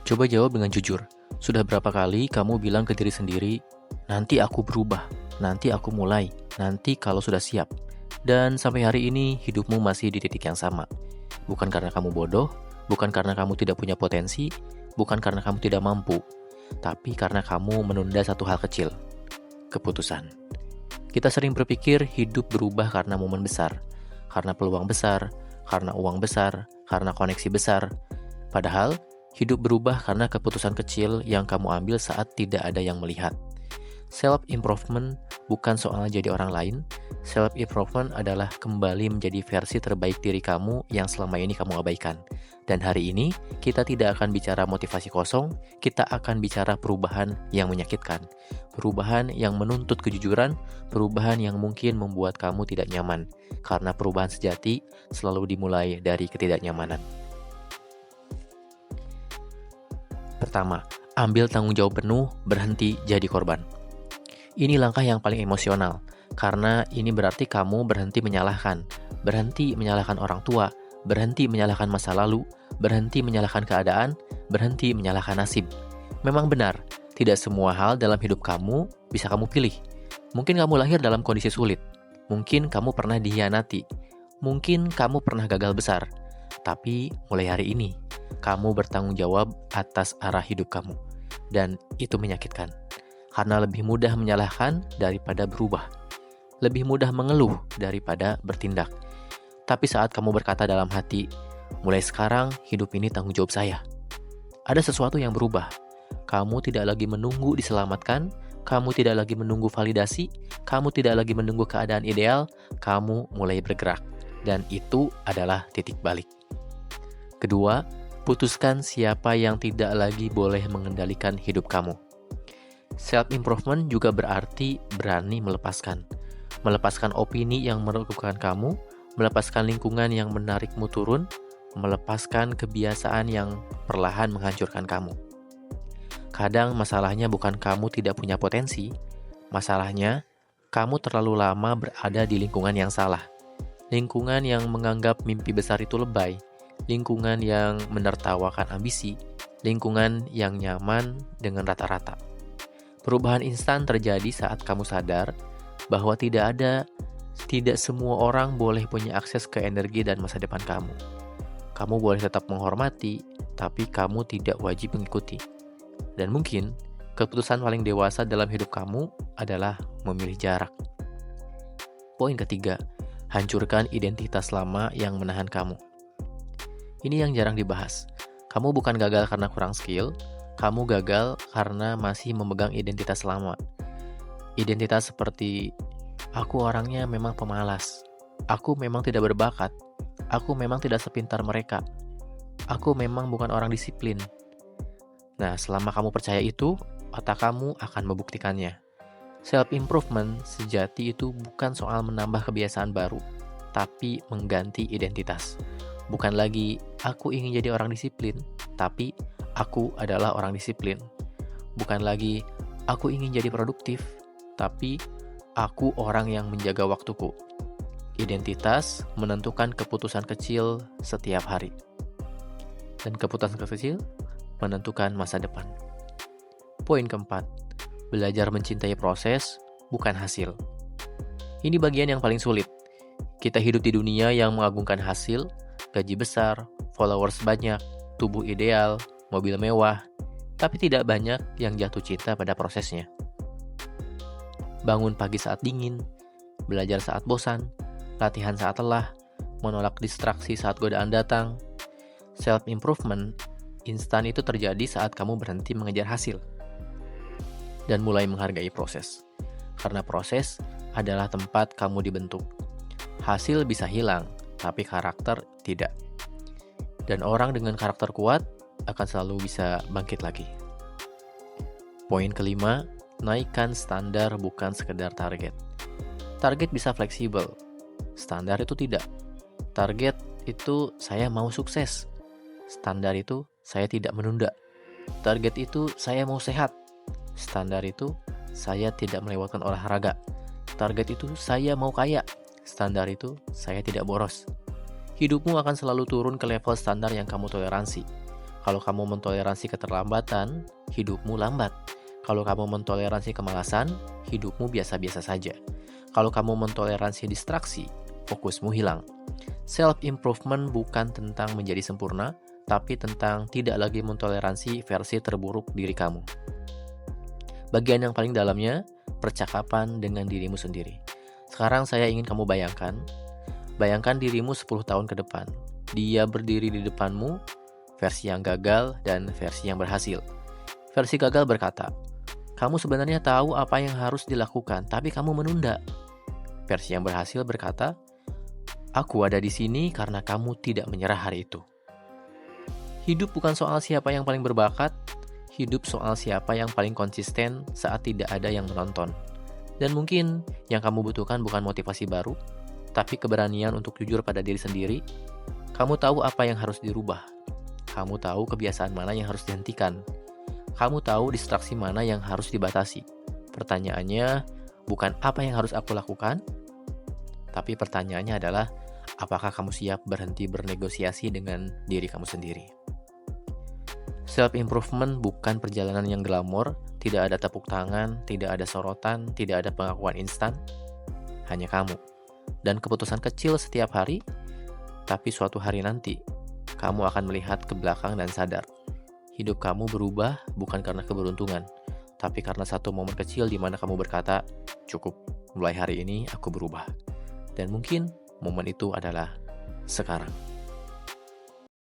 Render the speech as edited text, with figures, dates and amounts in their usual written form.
Coba jawab dengan jujur. Sudah berapa kali kamu bilang ke diri sendiri, nanti aku berubah, nanti aku mulai, nanti kalau sudah siap. Dan sampai hari ini hidupmu masih di titik yang sama. Bukan karena kamu bodoh, bukan karena kamu tidak punya potensi, bukan karena kamu tidak mampu, tapi karena kamu menunda satu hal kecil, keputusan. Kita sering berpikir hidup berubah karena momen besar, karena peluang besar, karena uang besar, karena koneksi besar. Padahal, hidup berubah karena keputusan kecil yang kamu ambil saat tidak ada yang melihat. Self-improvement bukan soal jadi orang lain. Self-improvement adalah kembali menjadi versi terbaik diri kamu yang selama ini kamu abaikan. Dan hari ini, kita tidak akan bicara motivasi kosong, kita akan bicara perubahan yang menyakitkan. Perubahan yang menuntut kejujuran, perubahan yang mungkin membuat kamu tidak nyaman. Karena perubahan sejati selalu dimulai dari ketidaknyamanan. Pertama, ambil tanggung jawab penuh, berhenti jadi korban. Ini langkah yang paling emosional, karena ini berarti kamu berhenti menyalahkan orang tua, berhenti menyalahkan masa lalu, berhenti menyalahkan keadaan, berhenti menyalahkan nasib. Memang benar, tidak semua hal dalam hidup kamu bisa kamu pilih. Mungkin kamu lahir dalam kondisi sulit, mungkin kamu pernah dikhianati, mungkin kamu pernah gagal besar, tapi mulai hari ini, kamu bertanggung jawab atas arah hidup kamu, dan itu menyakitkan. Karena lebih mudah menyalahkan daripada berubah. Lebih mudah mengeluh daripada bertindak. Tapi saat kamu berkata dalam hati, mulai sekarang hidup ini tanggung jawab saya. Ada sesuatu yang berubah. Kamu tidak lagi menunggu diselamatkan, kamu tidak lagi menunggu validasi, kamu tidak lagi menunggu keadaan ideal, kamu mulai bergerak. Dan itu adalah titik balik. Kedua, putuskan siapa yang tidak lagi boleh mengendalikan hidup kamu. Self-improvement juga berarti berani melepaskan. Melepaskan opini yang merugikan kamu, melepaskan lingkungan yang menarikmu turun, melepaskan kebiasaan yang perlahan menghancurkan kamu. Kadang masalahnya bukan kamu tidak punya potensi, masalahnya kamu terlalu lama berada di lingkungan yang salah. Lingkungan yang menganggap mimpi besar itu lebay, lingkungan yang menertawakan ambisi, lingkungan yang nyaman dengan rata-rata. Perubahan instan terjadi saat kamu sadar bahwa tidak semua orang boleh punya akses ke energi dan masa depan kamu. Kamu boleh tetap menghormati, tapi kamu tidak wajib mengikuti. Dan mungkin, keputusan paling dewasa dalam hidup kamu adalah memilih jarak. Poin ketiga, hancurkan identitas lama yang menahan kamu. Ini yang jarang dibahas. Kamu bukan gagal karena kurang skill, kamu gagal karena masih memegang identitas lama. Identitas seperti, aku orangnya memang pemalas, aku memang tidak berbakat, aku memang tidak sepintar mereka, aku memang bukan orang disiplin. Nah, selama kamu percaya itu, otak kamu akan membuktikannya. Self-improvement sejati itu bukan soal menambah kebiasaan baru, tapi mengganti identitas. Bukan lagi, aku ingin jadi orang disiplin, tapi aku adalah orang disiplin. Bukan lagi, aku ingin jadi produktif, tapi aku orang yang menjaga waktuku. Identitas menentukan keputusan kecil setiap hari. Dan keputusan kecil menentukan masa depan. Poin keempat, belajar mencintai proses, bukan hasil. Ini bagian yang paling sulit. Kita hidup di dunia yang mengagungkan hasil, gaji besar, followers banyak, tubuh ideal, mobil mewah, tapi tidak banyak yang jatuh cinta pada prosesnya. Bangun pagi saat dingin, belajar saat bosan, latihan saat lelah, menolak distraksi saat godaan datang. Self-improvement instan itu terjadi saat kamu berhenti mengejar hasil dan mulai menghargai proses. Karena proses adalah tempat kamu dibentuk. Hasil bisa hilang, tapi karakter tidak. Dan orang dengan karakter kuat akan selalu bisa bangkit lagi. Poin kelima, naikkan standar bukan sekedar target. Target bisa fleksibel, standar itu tidak. Target itu saya mau sukses, standar itu saya tidak menunda. Target itu saya mau sehat, standar itu saya tidak melewatkan olahraga. Target itu saya mau kaya, standar itu saya tidak boros. Hidupmu akan selalu turun ke level standar yang kamu toleransi. Kalau kamu mentoleransi keterlambatan, hidupmu lambat. Kalau kamu mentoleransi kemalasan, hidupmu biasa-biasa saja. Kalau kamu mentoleransi distraksi, fokusmu hilang. Self-improvement bukan tentang menjadi sempurna, tapi tentang tidak lagi mentoleransi versi terburuk diri kamu. Bagian yang paling dalamnya, percakapan dengan dirimu sendiri. Sekarang saya ingin kamu bayangkan dirimu 10 tahun ke depan. Dia berdiri di depanmu, versi yang gagal dan versi yang berhasil. Versi gagal berkata, kamu sebenarnya tahu apa yang harus dilakukan, tapi kamu menunda. Versi yang berhasil berkata, aku ada di sini karena kamu tidak menyerah hari itu. Hidup bukan soal siapa yang paling berbakat, hidup soal siapa yang paling konsisten saat tidak ada yang menonton. Dan mungkin yang kamu butuhkan bukan motivasi baru, tapi keberanian untuk jujur pada diri sendiri. Kamu tahu apa yang harus dirubah. Kamu tahu kebiasaan mana yang harus dihentikan. Kamu tahu distraksi mana yang harus dibatasi. Pertanyaannya bukan apa yang harus aku lakukan, tapi pertanyaannya adalah apakah kamu siap berhenti bernegosiasi dengan diri kamu sendiri. Self-improvement bukan perjalanan yang glamor, tidak ada tepuk tangan, tidak ada sorotan, tidak ada pengakuan instan, hanya kamu. Dan keputusan kecil setiap hari, tapi suatu hari nanti, kamu akan melihat ke belakang dan sadar. Hidup kamu berubah bukan karena keberuntungan, tapi karena satu momen kecil di mana kamu berkata, cukup, mulai hari ini aku berubah. Dan mungkin momen itu adalah sekarang.